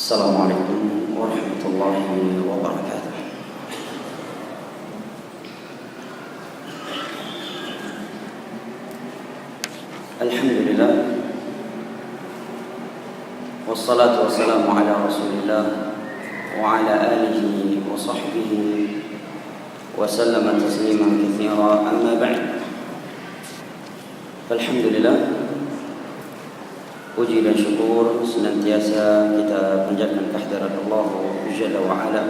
Assalamualaikum warahmatullahi wabarakatuh. Alhamdulillah, wassalatu wassalamu ala rasulillah wa ala alihi wa sahbihi wa sallama tasliman katsira, amma ba'd. Alhamdulillah, puji dan syukur senantiasa kita panjatkan kehadirat Allah Jalla wa Ala,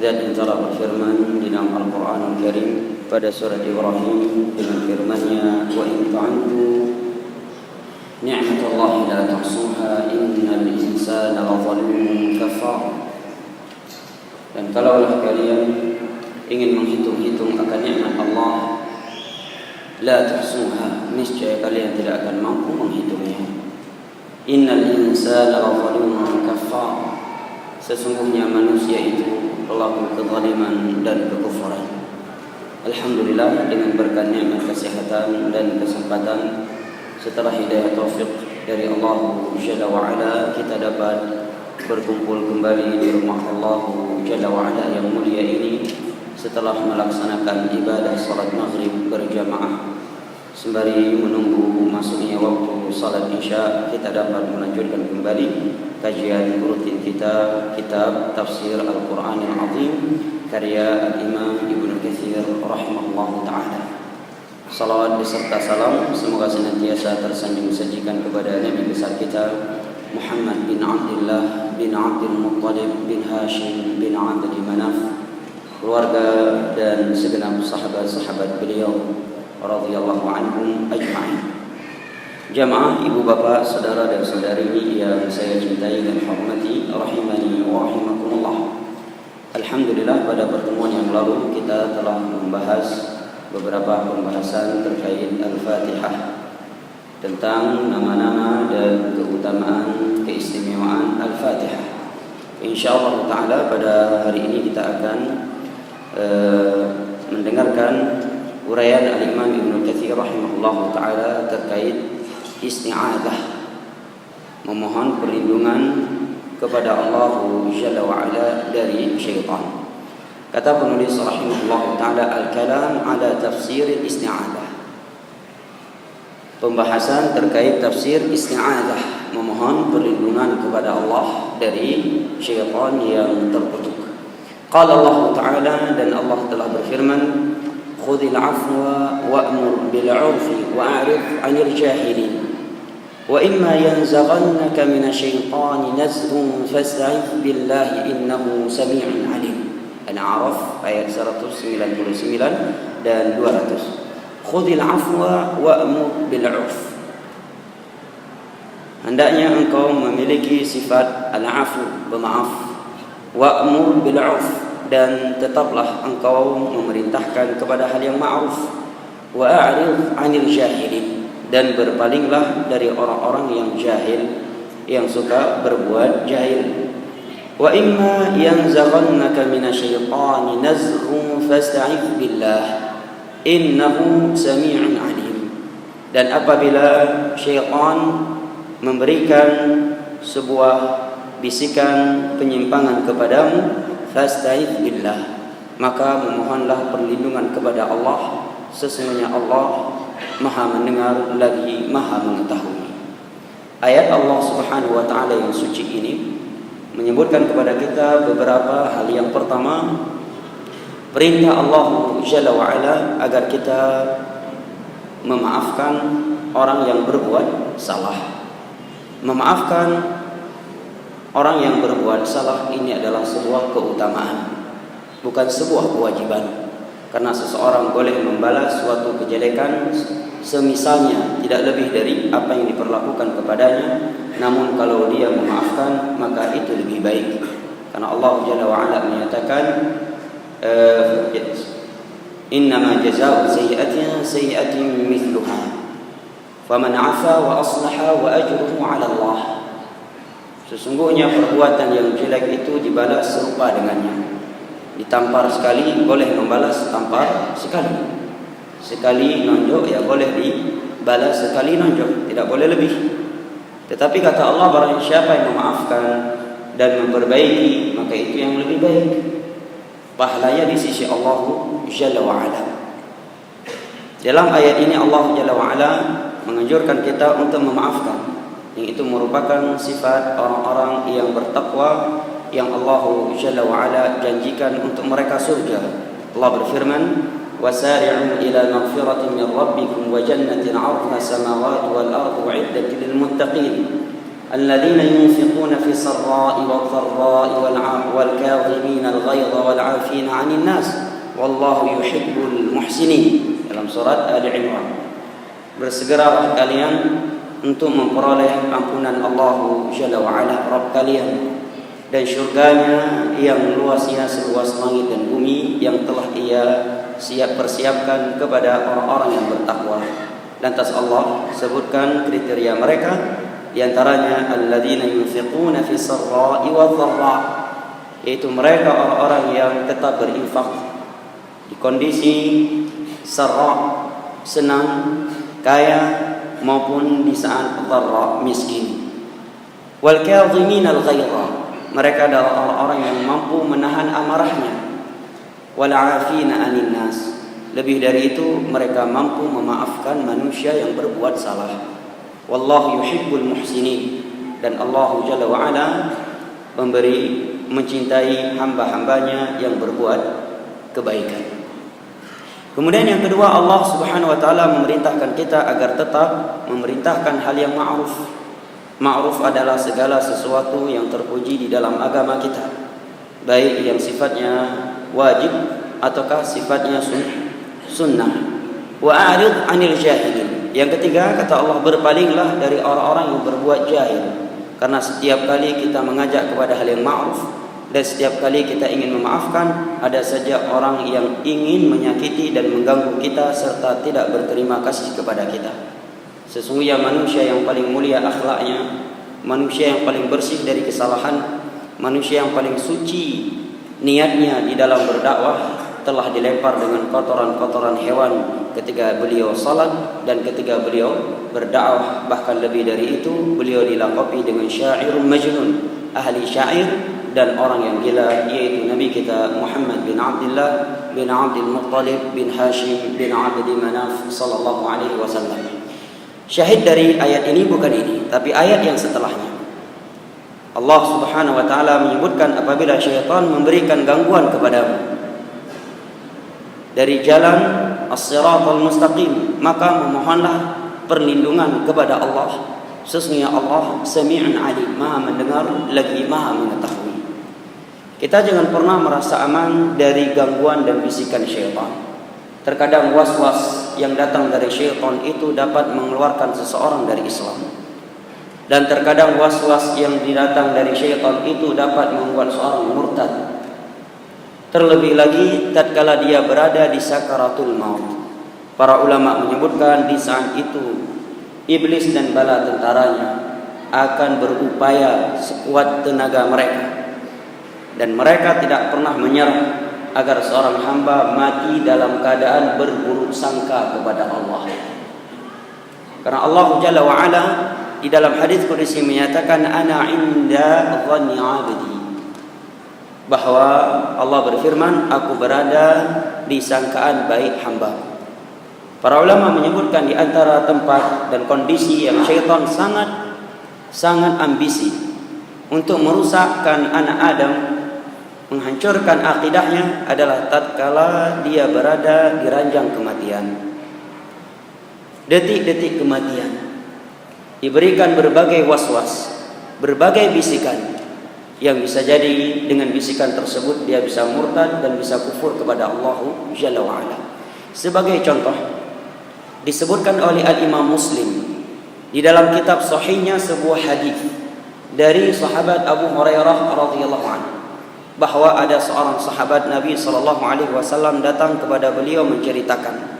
Zat yang telah berfirman di dalam Al-Quran Al-Karim pada surat Ibrahim dengan firman-Nya, wa in ta'uddu ni'matallahi la tuhsuha innal insana lazalumun kafar. Dan kalaulah kalian ingin menghitung-hitung akan nikmat Allah, la tuhsuha, niscaya kalian tidak akan mampu menghitungnya. Innal insana lazalumun kafar, sesungguhnya manusia itu pelaku kezaliman dan kekufuran. Alhamdulillah, dengan berkat nikmat kesehatan dan kesempatan setelah hidayah taufik dari Allah Jalla wa Ala, kita dapat berkumpul kembali di rumah Allah Jalla wa Ala yang mulia ini setelah melaksanakan ibadah salat maghrib berjamaah. Sembari menunggu masuknya waktu salat isya, kita dapat melanjutkan kembali kajian rutin kita, kitab Tafsir Al-Quran Al-Azim karya Al-Imam Ibnu Katsir rahimahullah ta'ala. Salawat beserta salam semoga senantiasa tersanjung sajikan kepada Nabi besar kita Muhammad bin Abdullah bin Abdul Muttalib bin Hashim bin Abdi Manaf, keluarga dan segenap sahabat-sahabat beliau radhiyallahu anhum ajma'in. Jamaah, ibu bapak, saudara dan saudari yang saya cintai dan hormati, rahimani wa rahimakumullah. Alhamdulillah, pada pertemuan yang lalu kita telah membahas beberapa pembahasan terkait Al-Fatihah, tentang nama-nama dan keutamaan, keistimewaan Al-Fatihah. Insyaallah ta'ala pada hari ini kita akan mendengarkan uraian Al-Imam Ibnu Katsir rahimahullah ta'ala terkait isti'adzah, memohon perlindungan kepada Allah Jalla wa Ala dari syaitan. Kata penulis rahimahullah ta'ala, al-kalam ala tafsir isti'adzah, pembahasan terkait tafsir isti'adzah, memohon perlindungan kepada Allah dari syaitan yang terkutuk. Qala Allah ta'ala, dan Allah telah berfirman, khudhil afwa wa'mur bil 'urfi wa'rid 'anil jahilin wa imma yanzaghannaka minasyaitani nazghun fasta'idz billahi innahu samii'un 'alim. Al-A'raf ayat 199 dan 200. Khudhil afwa wa'mur bil 'urf, hendaknya engkau memiliki sifat al-'afu, pemaaf, wa'mur bil 'urf, dan tetaplah engkau memerintahkan kepada hal yang ma'ruf, wa a'rid 'anil jahilin, dan berpalinglah dari orang-orang yang jahil, yang suka berbuat jahil. Wa imma yanzaghannaka minasyaitani nazghun fasta'idz billah innahu samii'un 'alim, dan apabila syaitan memberikan sebuah bisikan penyimpangan kepadamu, fasta'idz billah, maka memohonlah perlindungan kepada Allah, sesungguhnya Allah Maha mendengar lagi Maha mengetahui. Ayat Allah Subhanahu wa taala yang suci ini menyebutkan kepada kita beberapa hal. Yang pertama, perintah Allah Jalla wa Ala agar kita memaafkan orang yang berbuat salah. Memaafkan orang yang berbuat salah ini adalah sebuah keutamaan, bukan sebuah kewajiban. Karena seseorang boleh membalas suatu kejelekan semisalnya, tidak lebih dari apa yang diperlakukan kepadanya. Namun kalau dia memaafkan, maka itu lebih baik. Karena Allah Jalla wa Ala menyatakan, innama jazaa'u sayyi'atin sayyi'atin mithluha faman 'afa wa aslaha wa ajruhu 'ala Allah. Sesungguhnya perbuatan yang jelek itu dibalas serupa dengannya. Ditampar sekali boleh membalas tampar sekali. Sekali nonjok ya boleh dibalas sekali nonjok, tidak boleh lebih. Tetapi kata Allah, barang siapa yang memaafkan dan memperbaiki, maka itu yang lebih baik pahalanya di sisi Allah Jalla wa'ala. Dalam ayat ini Allah Jalla wa'ala menganjurkan kita untuk memaafkan, yang itu merupakan sifat orang-orang yang bertakwa yang Allah Jalla wa'ala janjikan untuk mereka surga. Allah berfirman, وَسَارِعُوا إِلَى مَغْفِرَةٍ مِنْ رَبِّكُمْ وَجَنَّةٍ عَرْضُهَا السَّمَاوَاتُ وَالْأَرْضُ أُعِدَّتْ لِلْمُتَّقِينَ الَّذِينَ يُنْفِقُونَ فِي السَّرَّاءِ وَالضَّرَّاءِ وَالْكَاظِمِينَ الْغَيْظَ وَالْعَافِينَ عَنِ النَّاسِ وَاللَّهُ يُحِبُّ الْمُحْسِنِينَ. Dalam surat Ali Imran. Bersegeralah kalian untuk memperoleh ampunan Allah Jalla wa'ala Rabb kalian, dan syurganya yang luasnya seluas langit dan bumi yang telah Ia persiapkan kepada orang-orang yang bertakwa. Lantas Allah sebutkan kriteria mereka, di antaranya alladzina yunfiquna fi sarra'i wadh-dharra', yaitu mereka orang-orang yang tetap berinfak di kondisi sarra, senang, kaya, maupun di saat dharra, miskin. Wal kadhimin al-ghaidha, mereka adalah orang-orang yang mampu menahan amarahnya. Wal 'afina 'anil nas, lebih dari itu mereka mampu memaafkan manusia yang berbuat salah. Wallahu yuhibbul muhsinin, dan Allah Jalla wa'ala mencintai hamba-hambanya yang berbuat kebaikan. Kemudian yang kedua, Allah Subhanahu wa taala memerintahkan kita agar tetap memerintahkan hal yang ma'ruf. Ma'ruf adalah segala sesuatu yang terpuji di dalam agama kita, baik yang sifatnya wajib ataukah sifatnya sunnah. Wa a'rid 'anil jahilin. Yang ketiga, kata Allah, berpalinglah dari orang-orang yang berbuat jahil. Karena setiap kali kita mengajak kepada hal yang ma'ruf dan setiap kali kita ingin memaafkan, ada saja orang yang ingin menyakiti dan mengganggu kita serta tidak berterima kasih kepada kita. Sesungguhnya manusia yang paling mulia akhlaknya, manusia yang paling bersih dari kesalahan, manusia yang paling suci niatnya di dalam berdakwah, telah dilempar dengan kotoran-kotoran hewan ketika beliau salat dan ketika beliau berdakwah. Bahkan lebih dari itu, beliau dilakabi dengan syairun majnun, ahli syair dan orang yang gila, yaitu Nabi kita Muhammad bin Abdullah bin Abdul Muttalib bin Hashim bin Abdi Manaf sallallahu alaihi wasallam. Syahid dari ayat ini bukan ini, tapi ayat yang setelahnya. Allah Subhanahu wa taala menyebutkan apabila syaitan memberikan gangguan kepadamu dari jalan as-siratal mustaqim, maka memohonlah perlindungan kepada Allah. Sesungguhnya Allah Sami'un Alim, Maha mendengar lagi Maha mengetahui. Kita jangan pernah merasa aman dari gangguan dan bisikan syaitan. Terkadang was-was yang datang dari syaitan itu dapat mengeluarkan seseorang dari Islam. Dan terkadang was-was yang datang dari syaitan itu dapat membuat seorang murtad. Terlebih lagi tatkala dia berada di sakaratul maut. Para ulama menyebutkan di saat itu iblis dan bala tentaranya akan berupaya sekuat tenaga mereka, dan mereka tidak pernah menyerah agar seorang hamba mati dalam keadaan berburuk sangka kepada Allah. Karena Allah Jalla wa'ala di dalam hadis qudsi menyatakan, ana inda dhanni 'abdi, bahwa Allah berfirman, aku berada di sangkaan baik hamba. Para ulama menyebutkan di antara tempat dan kondisi yang syaitan sangat ambisi untuk merusakkan anak Adam, menghancurkan akidahnya adalah tatkala dia berada di ranjang kematian. Detik-detik kematian diberikan berbagai was-was, berbagai bisikan, yang bisa jadi dengan bisikan tersebut dia bisa murtad dan bisa kufur kepada Allah Jalla wa'ala. Sebagai contoh, disebutkan oleh Al-Imam Muslim di dalam kitab sahihnya sebuah hadis dari sahabat Abu Hurairah radhiyallahu anhu, bahwa ada seorang sahabat Nabi sallallahu alaihi wasallam datang kepada beliau menceritakan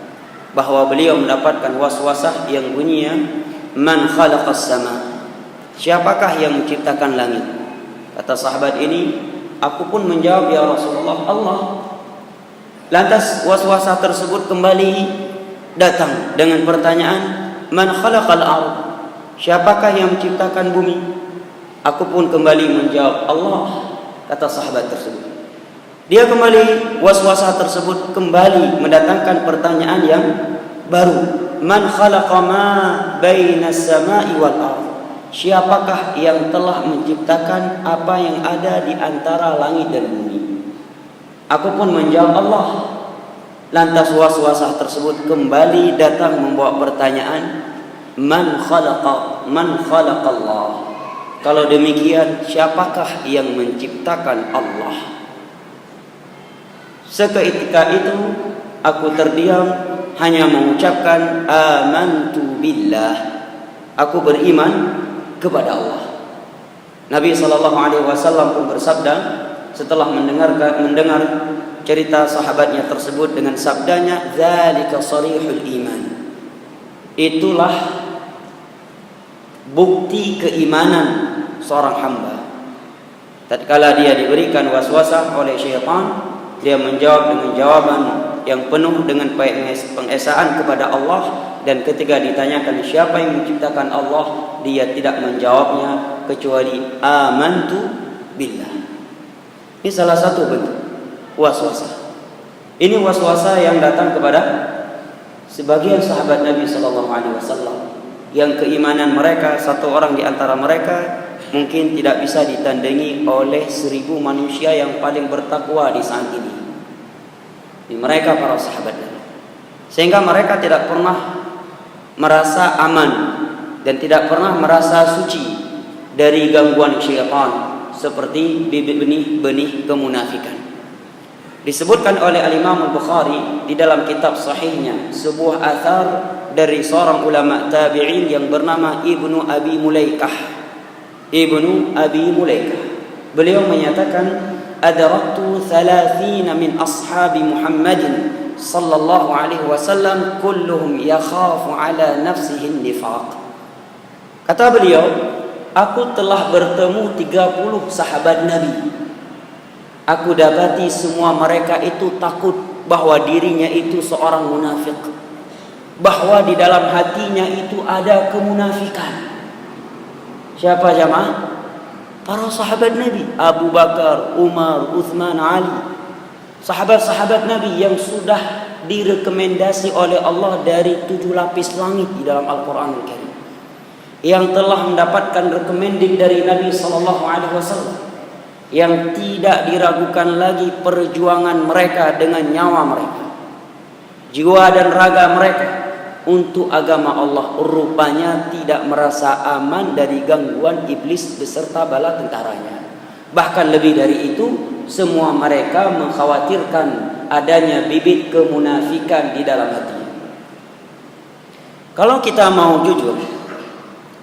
bahwa beliau mendapatkan waswasah yang bunyinya, man khalaqas sama, siapakah yang menciptakan langit? Kata sahabat ini, aku pun menjawab, ya Rasulullah, Allah. Lantas waswasah tersebut kembali datang dengan pertanyaan, man khalaqal ard, siapakah yang menciptakan bumi? Aku pun kembali menjawab, Allah, kata sahabat tersebut. Dia kembali, waswasah tersebut kembali mendatangkan pertanyaan yang baru. Man khalaqa ma baina as-sama'i wal ardh? Siapakah yang telah menciptakan apa yang ada di antara langit dan bumi? Aku pun menjawab, Allah. Lantas waswasah tersebut kembali datang membawa pertanyaan, Man khalaqa Allah? Kalau demikian, siapakah yang menciptakan Allah? Seketika itu aku terdiam, hanya mengucapkan amantu billah. Aku beriman kepada Allah. Nabi SAW pun bersabda setelah mendengar cerita sahabatnya tersebut dengan sabdanya, dzalika sharihul iman. Itulah bukti keimanan seorang hamba. Tatkala dia diberikan waswasah oleh syaitan, dia menjawab dengan jawaban yang penuh dengan pengesaan kepada Allah. Dan ketika ditanyakan siapa yang menciptakan Allah, dia tidak menjawabnya kecuali amantu billah. Ini salah satu bentuk waswasah. Ini waswasah yang datang kepada sebagian sahabat Nabi SAW, yang keimanan mereka, satu orang di antara mereka mungkin tidak bisa ditandingi oleh 1000 manusia yang paling bertakwa di saat ini. Ini mereka para sahabat Nabi. Sehingga mereka tidak pernah merasa aman dan tidak pernah merasa suci dari gangguan syaitan seperti benih-benih kemunafikan. Disebutkan oleh Al-Imam Al-Bukhari di dalam kitab sahihnya sebuah athar dari seorang ulama tabi'in yang bernama Ibnu Abi Mulaikah. Beliau menyatakan, adraktu 30 min ashabi Muhammadin sallallahu alaihi wasallam kulluhum yakhafu ala nafsihi nifaq. Kata beliau, aku telah bertemu 30 sahabat Nabi. Aku dapati semua mereka itu takut bahwa dirinya itu seorang munafik, bahwa di dalam hatinya itu ada kemunafikan. Siapa jamaah? Para sahabat Nabi, Abu Bakar, Umar, Uthman, Ali. Sahabat-sahabat Nabi yang sudah direkomendasi oleh Allah dari 7 lapis langit di dalam Al-Quran Al-Karim, yang telah mendapatkan recommending dari Nabi SAW, yang tidak diragukan lagi perjuangan mereka dengan nyawa mereka, jiwa dan raga mereka untuk agama Allah. Rupanya tidak merasa aman dari gangguan iblis beserta bala tentaranya. Bahkan lebih dari itu, semua mereka mengkhawatirkan adanya bibit kemunafikan di dalam hati. Kalau kita mau jujur,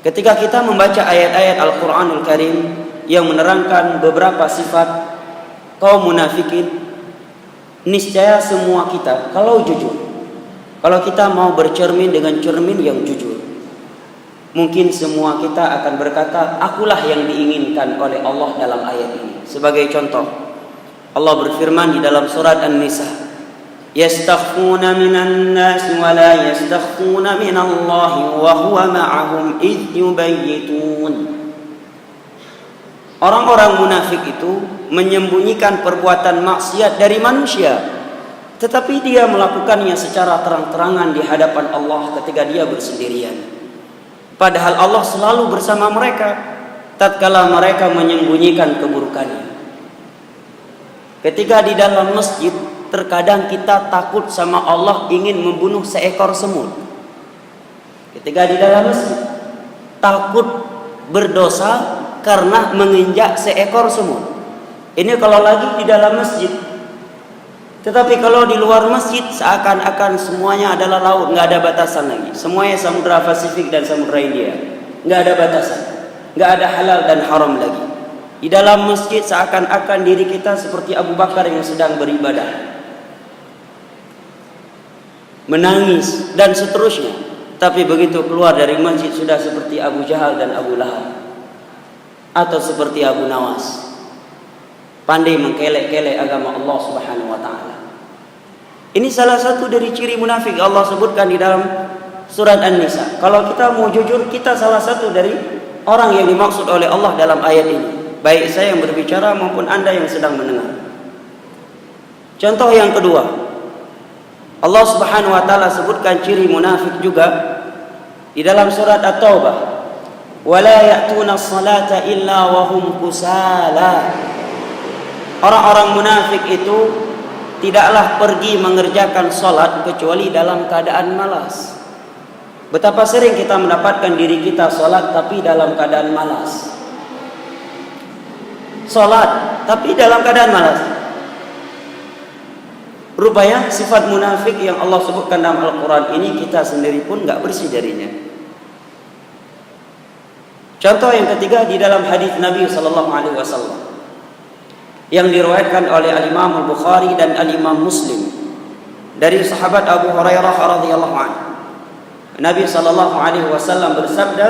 ketika kita membaca ayat-ayat Al-Quranul Karim yang menerangkan beberapa sifat kaum munafikin, niscaya semua kita, kalau jujur, kalau kita mau bercermin dengan cermin yang jujur, mungkin semua kita akan berkata, akulah yang diinginkan oleh Allah dalam ayat ini. Sebagai contoh, Allah berfirman di dalam surat An-Nisa, yastakhfuna minan nas wa la yastakhfuna minallahi wa huwa ma'ahum idh yubayyitun. Orang-orang munafik itu menyembunyikan perbuatan maksiat dari manusia, tetapi dia melakukannya secara terang-terangan di hadapan Allah ketika dia bersendirian. Padahal Allah selalu bersama mereka tatkala mereka menyembunyikan keburukannya. Ketika di dalam masjid, terkadang kita takut sama Allah ingin membunuh seekor semut. Ketika di dalam masjid, takut berdosa karena menginjak seekor semut. Ini kalau lagi di dalam masjid. Tetapi kalau di luar masjid, seakan-akan semuanya adalah laut, nggak ada batasan lagi. Semuanya Samudra Pasifik dan Samudra India, nggak ada batasan, nggak ada halal dan haram lagi. Di dalam masjid seakan-akan diri kita seperti Abu Bakar yang sedang beribadah, menangis dan seterusnya. Tapi begitu keluar dari masjid sudah seperti Abu Jahal dan Abu Lahab, atau seperti Abu Nawas, pandai mengkelek-kelek agama Allah Subhanahu wa taala. Ini salah satu dari ciri munafik. Allah sebutkan di dalam surat An-Nisa. Kalau kita mau jujur, kita salah satu dari orang yang dimaksud oleh Allah dalam ayat ini, baik saya yang berbicara maupun Anda yang sedang mendengar. Contoh yang kedua, Allah Subhanahu wa taala sebutkan ciri munafik juga di dalam surat At-Taubah. Wala ya'tuna as-salata illa wa hum kusala. Orang-orang munafik itu tidaklah pergi mengerjakan salat kecuali dalam keadaan malas. Betapa sering kita mendapatkan diri kita salat tapi dalam keadaan malas. Salat tapi dalam keadaan malas. Rupanya sifat munafik yang Allah sebutkan dalam Al-Quran ini kita sendiri pun enggak bersih darinya. Contoh yang ketiga di dalam hadis Nabi SAW yang diriwayatkan oleh Al-Imam Al-Bukhari dan Al-Imam Muslim dari sahabat Abu Hurairah radhiyallahu anhu. Nabi SAW bersabda,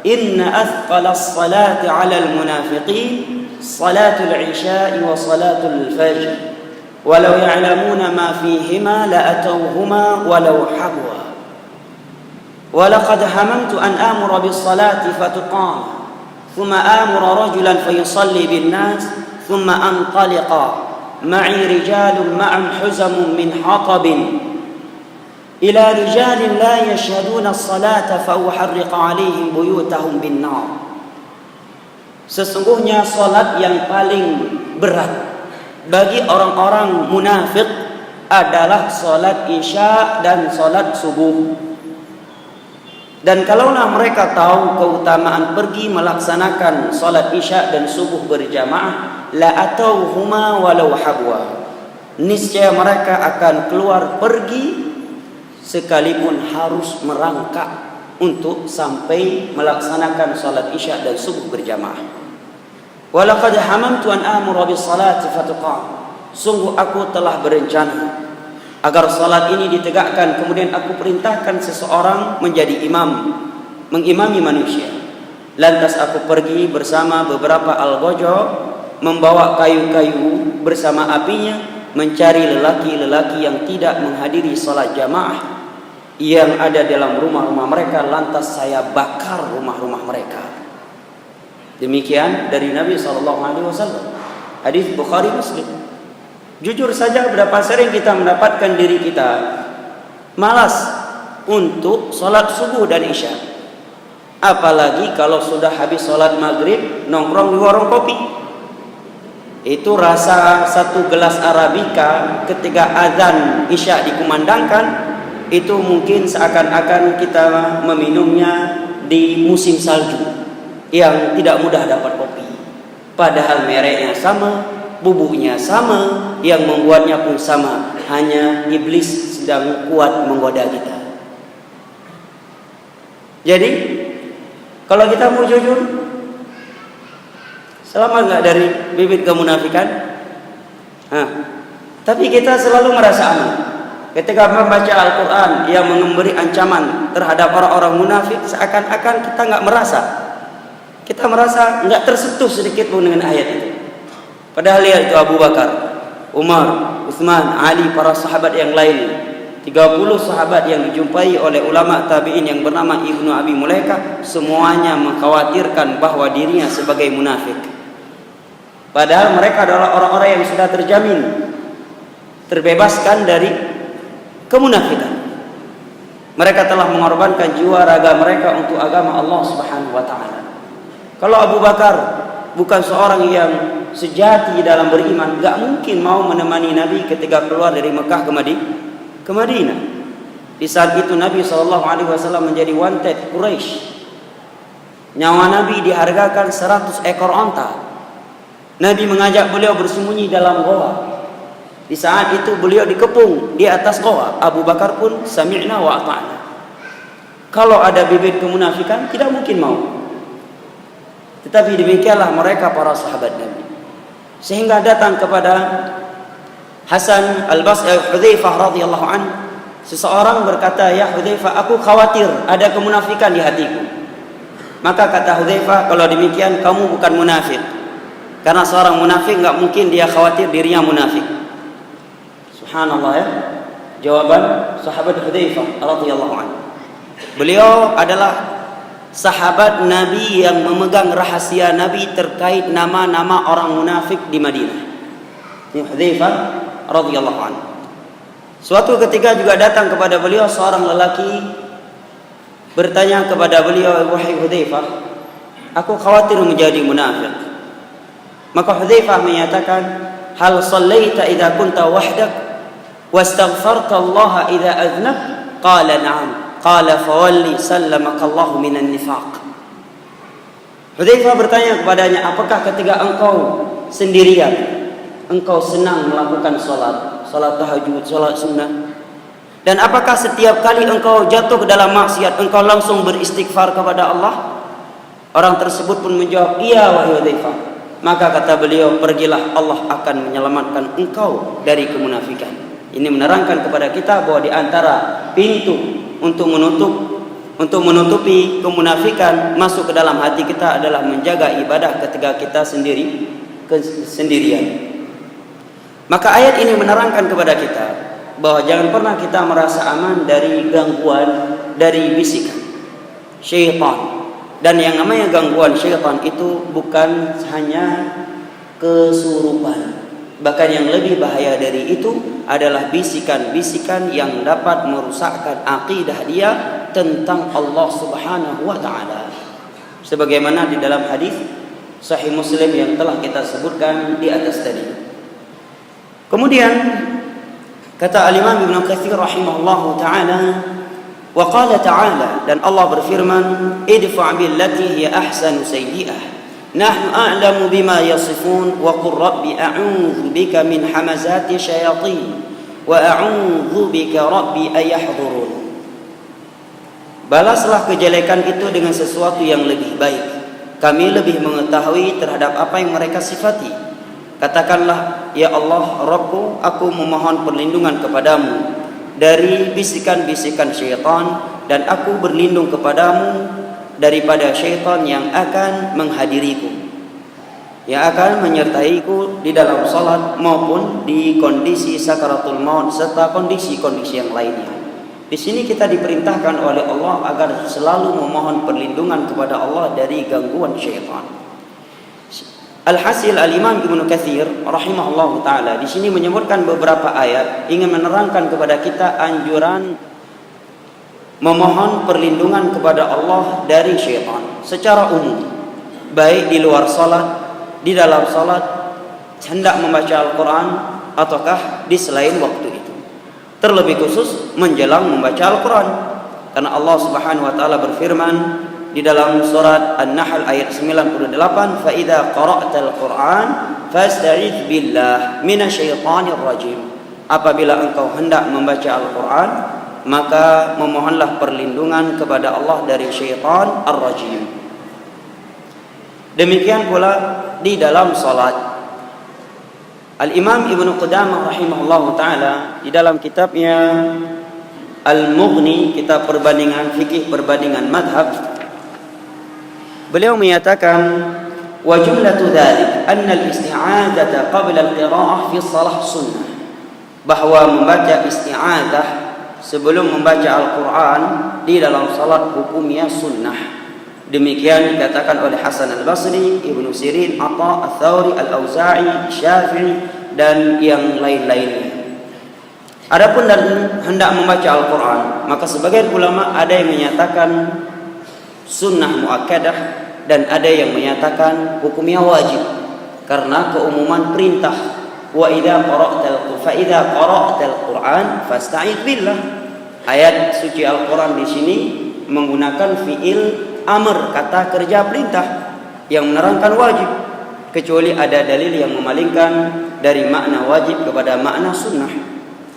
"Inna athqalas salati 'alal munafiqin salatul 'isya'i wa salatul fajr. Walau ya'lamuna ma fihima la'atawhuma walau habwa. Walaqad hamamtu an amura bis salati fatuqam, thumma amura rajulan fayusalli bin nas, thumma antaliqa ma'i rijalun ma'am huzamun min hatabin ila rijalin la yashhaduna as-salata fa uharriqa 'alaihim buyutahum bin nar." Sesungguhnya salat yang paling berat bagi orang-orang munafik adalah salat isya dan salat subuh. Dan kalaulah mereka tahu keutamaan pergi melaksanakan salat isya dan subuh berjamaah, la atauhuma walau habwa. Niscaya mereka akan keluar pergi sekalipun harus merangkak untuk sampai melaksanakan salat isya dan subuh berjamaah. Walaqad hamamtu an amura bis salati fatuqam. Sungguh aku telah berencana agar salat ini ditegakkan, kemudian aku perintahkan seseorang menjadi imam, mengimami manusia. Lantas aku pergi bersama beberapa algojo, membawa kayu-kayu bersama apinya, mencari lelaki-lelaki yang tidak menghadiri salat jamaah yang ada dalam rumah-rumah mereka, lantas saya bakar rumah-rumah mereka. Demikian dari Nabi SAW. Hadis Bukhari Muslim. Jujur saja berapa sering kita mendapatkan diri kita malas untuk salat subuh dan isya. Apalagi kalau sudah habis salat maghrib nongkrong di warung kopi. Itu rasa satu gelas Arabica ketika azan isya dikumandangkan, itu mungkin seakan-akan kita meminumnya di musim salju yang tidak mudah dapat kopi. Padahal mereknya sama, bubuknya sama, yang membuatnya pun sama. Hanya iblis sedang kuat menggoda kita. Jadi, kalau kita mau jujur, selamat enggak dari bibit kemunafikan? Tapi kita selalu merasa aman. Ketika membaca Al-Quran yang memberi ancaman terhadap orang-orang munafik, seakan-akan kita enggak merasa. Kita merasa enggak tersentuh sedikit pun dengan ayat itu. Padahal lihat itu Abu Bakar, Umar, Utsman, Ali, para sahabat yang lain, 30 sahabat yang dijumpai oleh ulama tabi'in yang bernama Ibnu Abi Mulaikah, semuanya mengkhawatirkan bahwa dirinya sebagai munafik. Padahal mereka adalah orang-orang yang sudah terjamin terbebaskan dari kemunafikan. Mereka telah mengorbankan jiwa raga mereka untuk agama Allah Subhanahu wa taala. Kalau Abu Bakar bukan seorang yang sejati dalam beriman, enggak mungkin mau menemani Nabi ketika keluar dari Mekah ke Madinah. Di saat itu Nabi SAW menjadi wanted Quraisy. Nyawa Nabi dihargakan 100 ekor onta. Nabi mengajak beliau bersembunyi dalam goa. Di saat itu beliau dikepung di atas goa. Abu Bakar pun sami'na wa ata'na. Kalau ada bibit kemunafikan, tidak mungkin mau. Tetapi demikianlah mereka para sahabat Nabi. Sehingga datang kepada Hasan Al-Basri Hudzaifah radhiyallahu anhu, seseorang berkata, "Ya Hudzaifah, aku khawatir ada kemunafikan di hatiku." Maka kata Hudzaifah, "Kalau demikian kamu bukan munafik. Karena seorang munafik enggak mungkin dia khawatir dirinya munafik." Subhanallah ya. Jawaban sahabat Hudzaifah radhiyallahu anhu. Beliau adalah sahabat Nabi yang memegang rahasia Nabi terkait nama-nama orang munafik di Madinah. Ini Hudzaifah radhiyallahu anhu. Suatu ketika juga datang kepada beliau seorang lelaki bertanya kepada beliau, "Wahai Hudzaifah, aku khawatir menjadi munafik." Maka Hudzaifah menyatakan, "Hal sallaita idza kunta wahdak wastaghfarta Allah idza adhnab?" Qala na'am. Qala fawalli sallamakallahu minan nifaq. Hudzaifah bertanya kepadanya, "Apakah ketika engkau sendirian, engkau senang melakukan salat tahajud, salat sunnah? Dan apakah setiap kali engkau jatuh ke dalam maksiat, engkau langsung beristighfar kepada Allah?" Orang tersebut pun menjawab, "Iya wahai Hudzaifah." Maka kata beliau, "Pergilah, Allah akan menyelamatkan engkau dari kemunafikan." Ini menerangkan kepada kita bahwa di antara pintu untuk menutupi kemunafikan masuk ke dalam hati kita adalah menjaga ibadah ketika kita sendirian. Maka ayat ini menerangkan kepada kita bahwa jangan pernah kita merasa aman dari gangguan, dari bisikan syaitan. Dan yang namanya gangguan syaitan itu bukan hanya kesurupan. Bahkan yang lebih bahaya dari itu adalah bisikan-bisikan yang dapat merusakkan akidah dia tentang Allah Subhanahu wa taala. Sebagaimana di dalam hadis Sahih Muslim yang telah kita sebutkan di atas tadi. Kemudian kata Al-Imam Ibnu Katsir rahimahullahu taala, wa qala ta'ala, dan Allah berfirman, "Idfa' billati hiya ahsanu sayyi'ah. Nahnu a'lamu bima yasifun wa qur rabbi a'udzu bika min hamazati syayatin wa a'udzu bika rabbi ayahdurun." Balaslah kejelekan itu dengan sesuatu yang lebih baik. Kami lebih mengetahui terhadap apa yang mereka sifati. Katakanlah, "Ya Allah, Rabbku, aku memohon perlindungan kepadamu dari bisikan-bisikan syaitan, dan aku berlindung kepadamu daripada syaitan yang akan menghadiriku, yang akan menyertaiku di dalam salat maupun di kondisi sakaratul maut serta kondisi-kondisi yang lainnya." Di sini kita diperintahkan oleh Allah agar selalu memohon perlindungan kepada Allah dari gangguan syaitan. Alhasil Al-Imam Ibnu Katsir rahimahullahu taala di sini menyebutkan beberapa ayat ingin menerangkan kepada kita anjuran memohon perlindungan kepada Allah dari syaitan secara umum, baik di luar salat, di dalam salat, hendak membaca Al-Quran, ataukah di selain waktu itu. Terlebih khusus menjelang membaca Al-Quran, karena Allah Subhanahu wa taala berfirman di dalam surat An-Nahl ayat 98, "Fa idza qara'tal Qur'an fasta'idz billah minasyaitonir rajim." Apabila engkau hendak membaca Al-Quran, maka memohonlah perlindungan kepada Allah dari syaitan ar-rajim. Demikian pula di dalam salat. Al-Imam Ibnu Qudamah rahimahullahu taala di dalam kitabnya Al-Mughni, kitab perbandingan fikih, perbandingan madhab, beliau menyatakan, "Wa jumlatu dzalik anna al-isti'adzata qabla al-qira'ah fi shalah sunnah." Bahwa membaca isti'adzah sebelum membaca Al-Quran di dalam salat hukumnya sunnah. Demikian dikatakan oleh Hasan Al-Basri, Ibnu Sirin, Atha, Ats-Tsauri, Al-Auza'i, Syafi'i, dan yang lain-lainnya. Adapun dan hendak membaca Al-Quran, maka sebagian ulama ada yang menyatakan sunnah muakkadah dan ada yang menyatakan hukumnya wajib karena keumuman perintah, "Wa idza qara'tal Qur'an fasta'idz billah." Ayat suci Al-Quran di sini menggunakan fiil amr, kata kerja perintah yang menerangkan wajib, kecuali ada dalil yang memalingkan dari makna wajib kepada makna sunnah.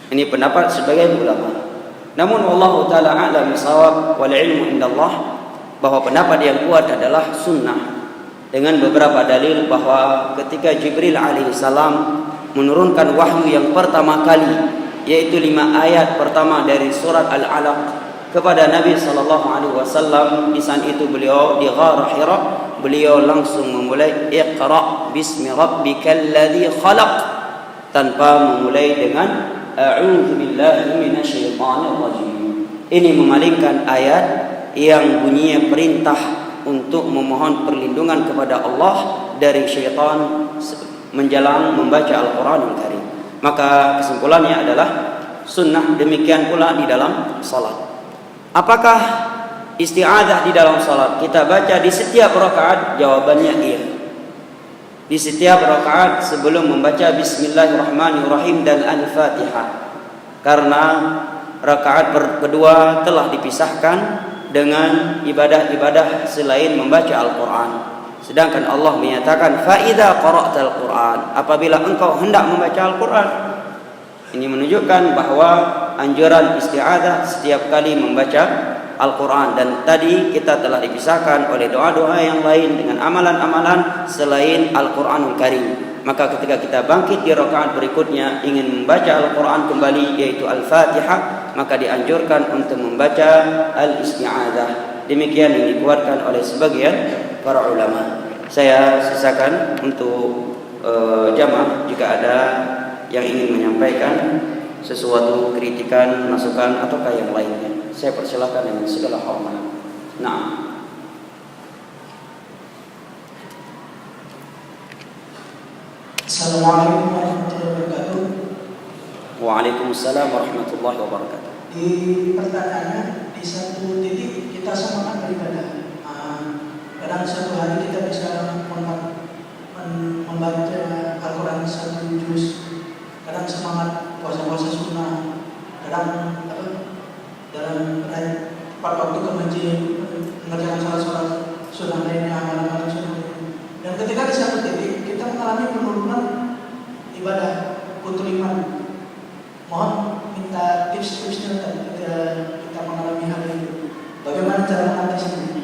Ini pendapat sebagian ulama. Namun wallahu taala a'lam bissawab wal ilmu indallah, bahwa pendapat yang kuat adalah sunnah, dengan beberapa dalil bahwa ketika Jibril alaihissalam menurunkan wahyu yang pertama kali, yaitu 5 ayat pertama dari surat Al-Alaq kepada Nabi SAW, di saat itu beliau di Ghar Hira, beliau langsung memulai Iqra bismi rabbikal ladzi khalaq, tanpa memulai dengan A'udzu billahi minasyaitonir rajim. Ini memalingkan ayat yang bunyinya perintah untuk memohon perlindungan kepada Allah dari syaitan menjelang membaca Al-Quran Karim. Maka kesimpulannya adalah sunnah, demikian pula di dalam salat. Apakah isti'adzah di dalam salat kita baca di setiap rakaat? Jawabannya iya. Di setiap rakaat sebelum membaca Bismillahirrahmanirrahim dan Al-Fatihah. Karena rakaat kedua telah dipisahkan dengan ibadah-ibadah selain membaca Al-Quran. Sedangkan Allah menyatakan فَإِذَا قَرَأْتَ الْقُرْآنَ, apabila engkau hendak membaca Al-Quran. Ini menunjukkan bahwa anjuran isti'adzah setiap kali membaca Al-Quran. Dan tadi kita telah dipisahkan oleh doa-doa yang lain dengan amalan-amalan selain Al-Quranul Karim. Maka ketika kita bangkit di rakaat berikutnya ingin membaca Al-Quran kembali, yaitu Al-Fatihah, maka dianjurkan untuk membaca Al-Isti'adzah. Demikian yang dikuatkan oleh sebagian para ulama. Saya sisakan untuk jamaah jika ada yang ingin menyampaikan sesuatu kritikan, masukan ataukah yang lainnya. Saya persilakan dengan segala hormat. Nah. Assalamualaikum warahmatullahi wabarakatuh. Waalaikumsalam warahmatullahi wabarakatuh. Di pertanyaannya, di satu titik kita semangat beribadah. Kadang satu hari kita bisa membaca Al-Quran satu juz. Kadang semangat puasa-puasa sunnah. Kadang dalam tepat waktu ke masjid mengerjakan sholat-sholat sunnah lainnya, amalan-amalan sunnah. Dan ketika di satu titik kita mengalami penurunan ibadah, putus iman. Mohon minta tips-tipsnya ketika kita mengalami hal itu. Bagaimana cara mengatasinya?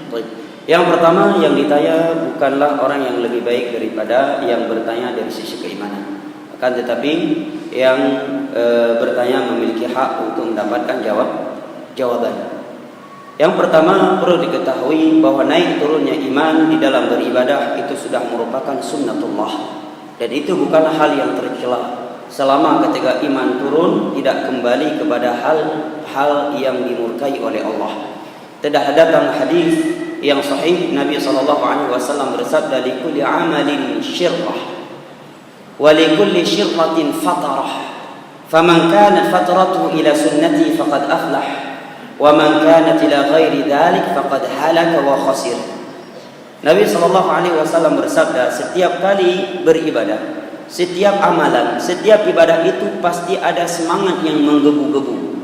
Yang pertama yang ditanya bukanlah orang yang lebih baik daripada yang bertanya dari sisi keimanan. Akan tetapi yang bertanya memiliki hak untuk mendapatkan jawaban. Yang pertama perlu diketahui bahwa naik turunnya iman di dalam beribadah itu sudah merupakan sunnatullah. Dan itu bukanlah hal yang tercela. Selama ketika iman turun tidak kembali kepada hal-hal yang dimurkai oleh Allah. Telah datang hadis yang sahih, Nabi SAW bersabda, likulli amalin syirqah wa likulli syirqatin fatarah, faman kanat fatratuhu ila sunnati faqad aflah, wa man kanat ila ghairi dhalik faqad halaka wa khasir. Nabi SAW bersabda, setiap kali beribadah, setiap amalan, setiap ibadah itu pasti ada semangat yang menggebu-gebu.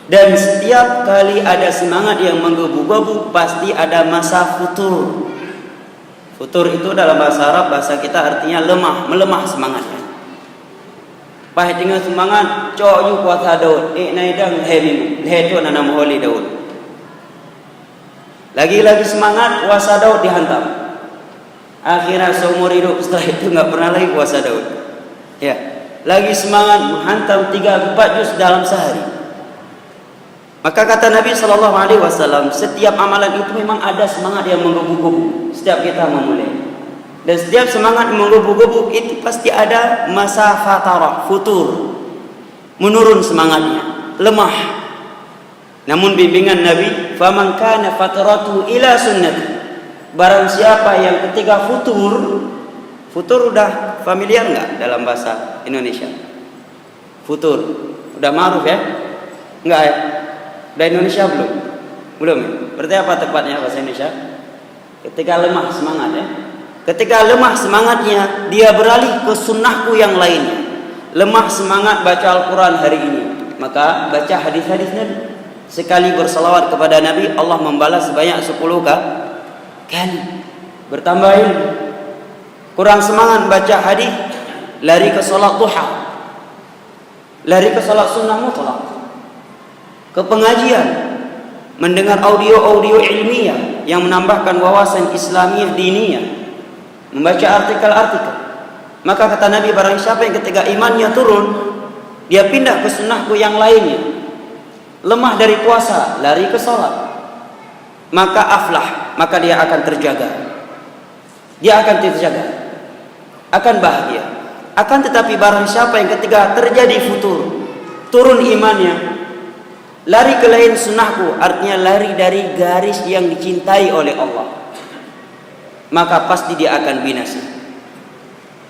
Dan setiap kali ada semangat yang menggebu-gebu, pasti ada masa futur. Futur itu dalam bahasa Arab, bahasa kita artinya lemah, melemah semangatnya. Pahit dengan semangat, cok yu kuasa Daud, naidang hebimu, hetu nanam holi Daud. Lagi-lagi semangat, kuasa Daud dihantam. Akhirnya seumur hidup setelah itu nggak pernah lagi puasa Daud. Ya, lagi semangat menghantam 3-4 juz dalam sehari. Maka kata Nabi SAW, setiap amalan itu memang ada semangat yang menggebu-gebu setiap kita memulai. Dan setiap semangat menggebu-gebu itu pasti ada masa fatarah, futur, menurun semangatnya, lemah. Namun bimbingan Nabi, faman kana fataratu ila sunnati, barang siapa yang ketika futur udah familiar nggak dalam bahasa Indonesia? Futur udah ma'ruf ya? Enggak ya? Udah Indonesia belum? Belum ya? Berarti apa tepatnya bahasa Indonesia? Ketika lemah semangat ya? Ketika lemah semangatnya, dia beralih ke sunnahku yang lainnya. Lemah semangat baca Al-Quran hari ini, maka baca hadis-hadis Nabi. Sekali bersalawat kepada Nabi, Allah membalas sebanyak 10 kali. Bertambah ilmu. Kurang semangat baca hadis, lari ke salat duha, lari ke salat sunnah mutlak, ke pengajian, mendengar audio-audio ilmiah yang menambahkan wawasan Islamiyah diniyah, membaca artikel-artikel. Maka kata Nabi, barang siapa yang ketika imannya turun, dia pindah ke sunnahku yang lainnya, lemah dari puasa, lari ke salat, maka aflah, maka dia akan terjaga. Dia akan terjaga, akan bahagia. Akan tetapi barang siapa yang ketika terjadi futur, turun imannya, Lari ke lain sunnahku artinya lari dari garis yang dicintai oleh Allah, maka pasti dia akan binasa.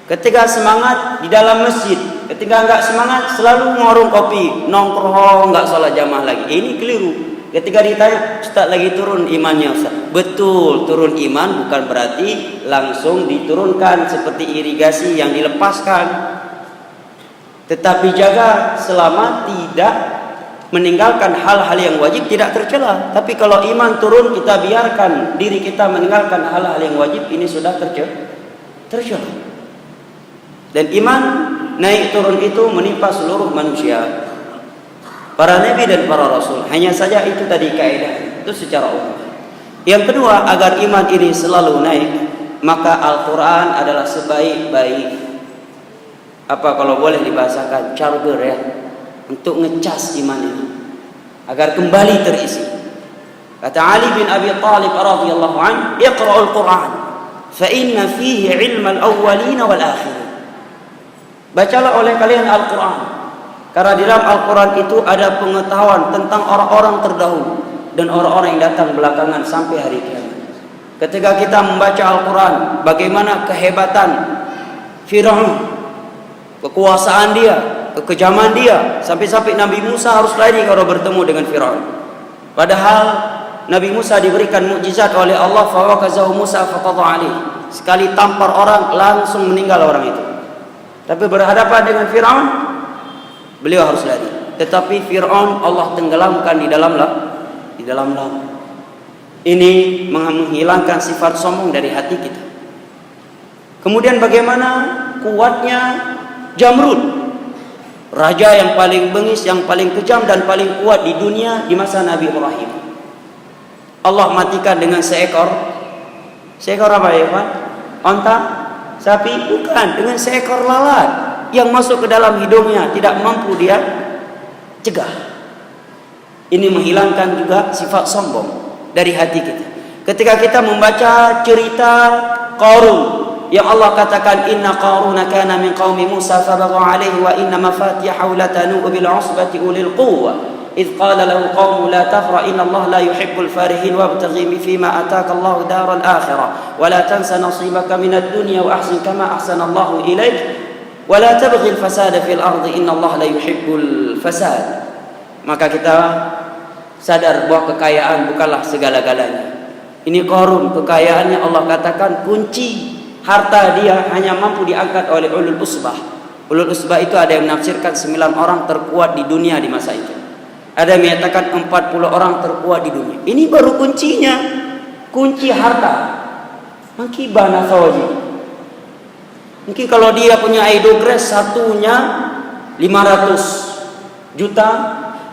Ketika semangat di dalam masjid, ketika enggak semangat selalu ngorong kopi, nongkrong, enggak sholat jamaah lagi. Ini keliru. Ketika ditanya, Ustaz lagi turun imannya Ustaz. Betul, turun iman bukan berarti langsung diturunkan seperti irigasi yang dilepaskan. Tetapi jaga selama tidak meninggalkan hal-hal yang wajib tidak tercela. Tapi kalau iman turun kita biarkan diri kita meninggalkan hal-hal yang wajib, ini sudah tercela. Dan iman naik turun itu menimpa seluruh manusia, para nabi dan para rasul. Hanya saja itu tadi kaidah itu secara umum. Yang kedua, agar iman ini selalu naik, maka Al-Quran adalah sebaik-baik kalau boleh dibahasakan charger ya, untuk ngecas iman ini agar kembali terisi. Kata Ali bin Abi Thalib radhiyallahu anhu, "Iqra'ul Qur'an fa inna fihi 'ilmal awwalin wal akhirin." Bacalah oleh kalian Al-Quran, karena di dalam Al-Quran itu ada pengetahuan tentang orang-orang terdahulu dan orang-orang yang datang belakangan sampai hari kiamat. Ketika kita membaca Al-Quran, bagaimana kehebatan Fir'aun, kekuasaan dia, kekejaman dia, sampai-sampai Nabi Musa harus lari kalau bertemu dengan Fir'aun. Padahal Nabi Musa diberikan mukjizat oleh Allah, fawakazahu Musa faqadha alaihi. Sekali tampar orang langsung meninggal orang itu. Tapi berhadapan dengan Fir'aun, beliau harus lari. Tetapi Fir'aun Allah tenggelamkan di dalam laut. Ini menghilangkan sifat sombong dari hati kita. Kemudian bagaimana kuatnya Jamrud, raja yang paling bengis, yang paling kejam dan paling kuat di dunia di masa Nabi Ibrahim. Allah matikan dengan seekor apa ya Pak? Onta? Sapi? Bukan, dengan seekor lalat yang masuk ke dalam hidungnya, tidak mampu dia cegah. Ini menghilangkan juga sifat sombong dari hati kita. Ketika kita membaca cerita Qarun yang Allah katakan, inna Qaruna kana min qaumi Musa fabagha alaihi wa inna mafatihahu latanu bil usbati ulil quwwah إذ قال له قوم لا تفرح إن الله لا يحب الفارحين وابتغ فيما آتاك الله دار الآخرة ولا تنس نصيبك من الدنيا وأحسن كما أحسن الله إليك ولا تبغي الفساد في الأرض إن الله لا يحب الفساد. Maka kita sadar bahwa kekayaan bukanlah segala-galanya. Ini Qarun, kekayaannya Allah katakan kunci harta dia hanya mampu diangkat oleh ulul usbah. Ulul usbah itu ada yang menafsirkan 9 orang terkuat di dunia di masa itu. Ada yang menyatakan 40 orang terkuat di dunia. Ini baru kuncinya, kunci harta. Mangkibana sawaji. Mungkin kalau dia punya Aidogres satunya 500 juta,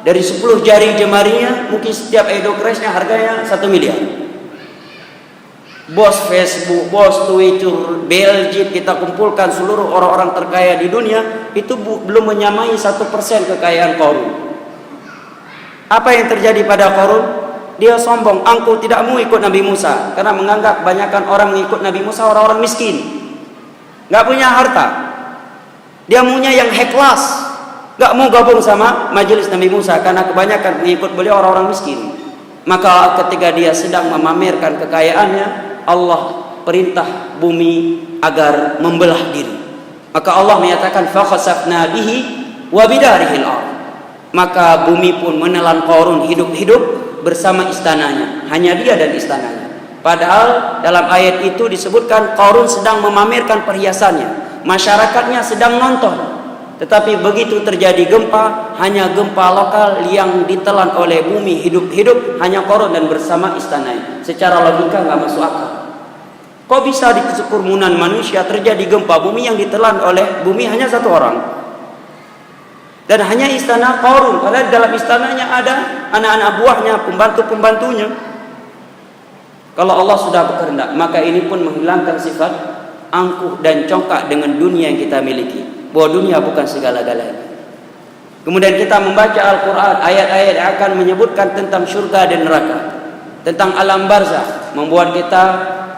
dari 10 jari jemarinya, mungkin setiap Aidogresnya harganya 1 miliar. Bos Facebook, bos Twitter, Belgium, kita kumpulkan seluruh orang-orang terkaya di dunia, itu belum menyamai 1% kekayaan Qarun. Apa yang terjadi pada Qarun? Dia sombong, angkuh, tidak mau ikut Nabi Musa karena menganggap kebanyakan orang mengikut Nabi Musa orang-orang miskin, nggak punya harta. Dia maunya yang high class, nggak mau gabung sama majelis Nabi Musa karena kebanyakan mengikut beliau orang-orang miskin. Maka ketika dia sedang memamerkan kekayaannya, Allah perintah bumi agar membelah diri. Maka Allah menyatakan fakhasafna bihi wa bidarihil ardh. Maka bumi pun menelan Qarun hidup-hidup bersama istananya, hanya dia dan istananya. Padahal dalam ayat itu disebutkan Qarun sedang memamerkan perhiasannya, masyarakatnya sedang nonton. Tetapi begitu terjadi gempa, hanya gempa lokal yang ditelan oleh bumi hidup-hidup, hanya Qarun dan bersama istananya. Secara logika nggak masuk akal. Kok bisa di kekerumunan manusia terjadi gempa bumi yang ditelan oleh bumi hanya 1 orang? Dan hanya istana Qarun, padahal dalam istananya ada anak-anak buahnya, pembantu-pembantunya. Kalau Allah sudah berkehendak, maka ini pun menghilangkan sifat angkuh dan congkak dengan dunia yang kita miliki, bahwa dunia bukan segala-galanya. Kemudian kita membaca Al-Quran, ayat-ayat yang akan menyebutkan tentang syurga dan neraka, tentang alam barzakh, membuat kita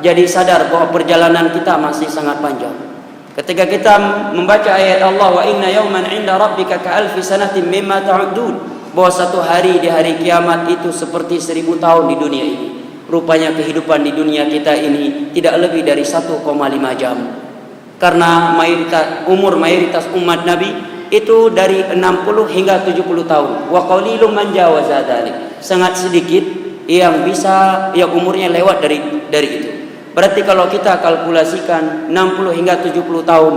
jadi sadar bahwa perjalanan kita masih sangat panjang. Ketika kita membaca ayat Allah, wa inna yawman 'inda rabbika ka'alfi sanatin mimma ta'udun, bahwa satu hari di hari kiamat itu seperti 1000 tahun di dunia ini. Rupanya kehidupan di dunia kita ini tidak lebih dari 1,5 jam. Karena umur mayoritas umat Nabi itu dari 60 hingga 70 tahun. Wa qalilum man jawaza dzalik. Sangat sedikit yang umurnya lewat dari itu. Berarti kalau kita kalkulasikan 60 hingga 70 tahun,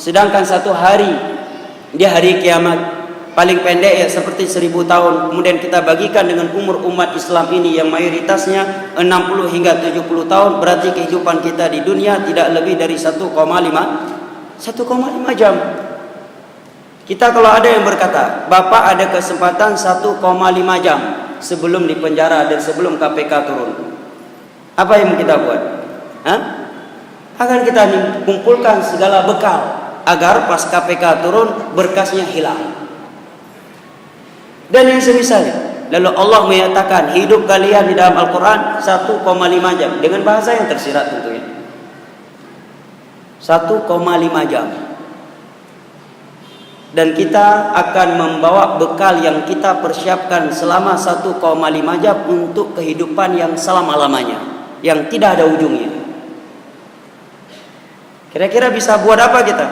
sedangkan satu hari di hari kiamat paling pendek ya seperti 1000 tahun, kemudian kita bagikan dengan umur umat Islam ini yang mayoritasnya 60 hingga 70 tahun, berarti kehidupan kita di dunia tidak lebih dari 1,5 jam. Kita kalau ada yang berkata, Bapak ada kesempatan 1,5 jam sebelum dipenjara dan sebelum KPK turun, apa yang kita buat? Akan kita kumpulkan segala bekal agar pas KPK turun berkasnya hilang. Dan yang semisalnya. Lalu Allah menyatakan hidup kalian di dalam Al-Quran 1,5 jam. Dengan bahasa yang tersirat tentunya. 1,5 jam. Dan kita akan membawa bekal yang kita persiapkan selama 1,5 jam untuk kehidupan yang selama-lamanya. Yang tidak ada ujungnya. Kira-kira bisa buat apa kita?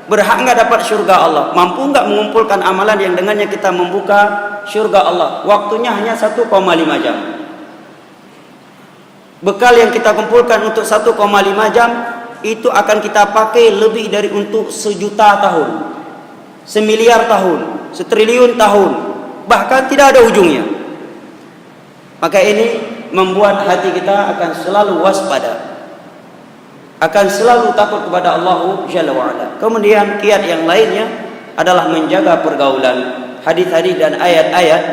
Berhak nggak dapat syurga Allah? Mampu nggak mengumpulkan amalan yang dengannya kita membuka syurga Allah? Waktunya hanya 1,5 jam. Bekal yang kita kumpulkan untuk 1,5 jam itu akan kita pakai lebih dari untuk 1 juta tahun, 1 miliar tahun, 1 triliun tahun, bahkan tidak ada ujungnya. Maka ini membuat hati kita akan selalu waspada, akan selalu takut kepada Allah Jalla wa'ala. Kemudian kiat yang lainnya adalah menjaga pergaulan. Hadis-hadis dan ayat-ayat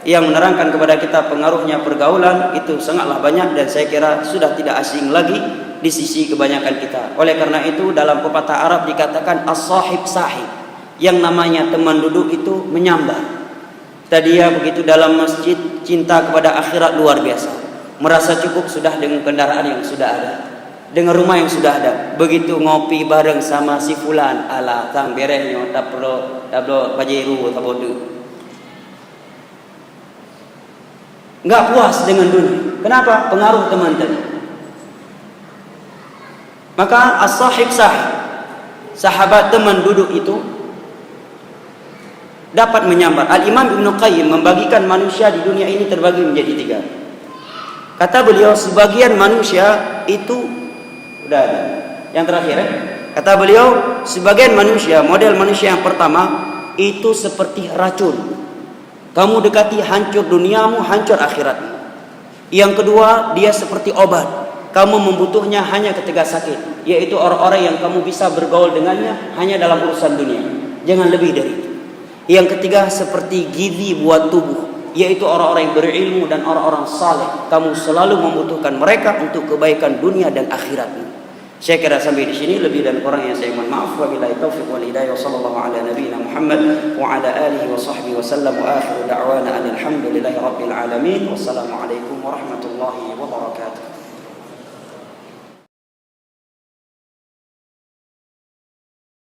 yang menerangkan kepada kita pengaruhnya pergaulan itu sangatlah banyak, dan saya kira sudah tidak asing lagi di sisi kebanyakan kita. Oleh karena itu dalam pepatah Arab dikatakan as-sahib sahib. Yang namanya teman duduk itu menyambar. Tadi ya begitu dalam masjid, cinta kepada akhirat luar biasa. Merasa cukup sudah dengan kendaraan yang sudah ada, dengan rumah yang sudah ada. Begitu ngopi bareng sama si fulan, ala tang berehnya tak perlu pajeru tak bodoh. Enggak puas dengan dunia. Kenapa? Pengaruh teman tadi. Maka as-sahib sahib, sahabat teman duduk itu dapat menyambar. Al-Imam Ibnu Qayyim membagikan manusia di dunia ini terbagi menjadi 3. Kata beliau, sebagian manusia itu udah ada. Yang terakhir kata beliau, sebagian manusia, model manusia yang pertama itu seperti racun. Kamu dekati hancur duniamu, hancur akhiratmu. Yang kedua, dia seperti obat. Kamu membutuhnya hanya ketika sakit, yaitu orang-orang yang kamu bisa bergaul dengannya hanya dalam urusan dunia. Jangan lebih dari itu. Yang ketiga, seperti gizi buat tubuh, yaitu orang-orang yang berilmu dan orang-orang saleh. Kamu selalu membutuhkan mereka untuk kebaikan dunia dan akhiratmu. Saya kira sampai di sini, lebih dan kurang yang saya mohon maaf. Wabillahi taufiq wal hidayah. Sallallahu ala nabiyina Muhammad wa ala alihi wa sahbihi wa sallam. Wa akhiru da'wana alhamdulillahi rabbil alamin. Wassalamualaikum warahmatullahi wabarakatuh.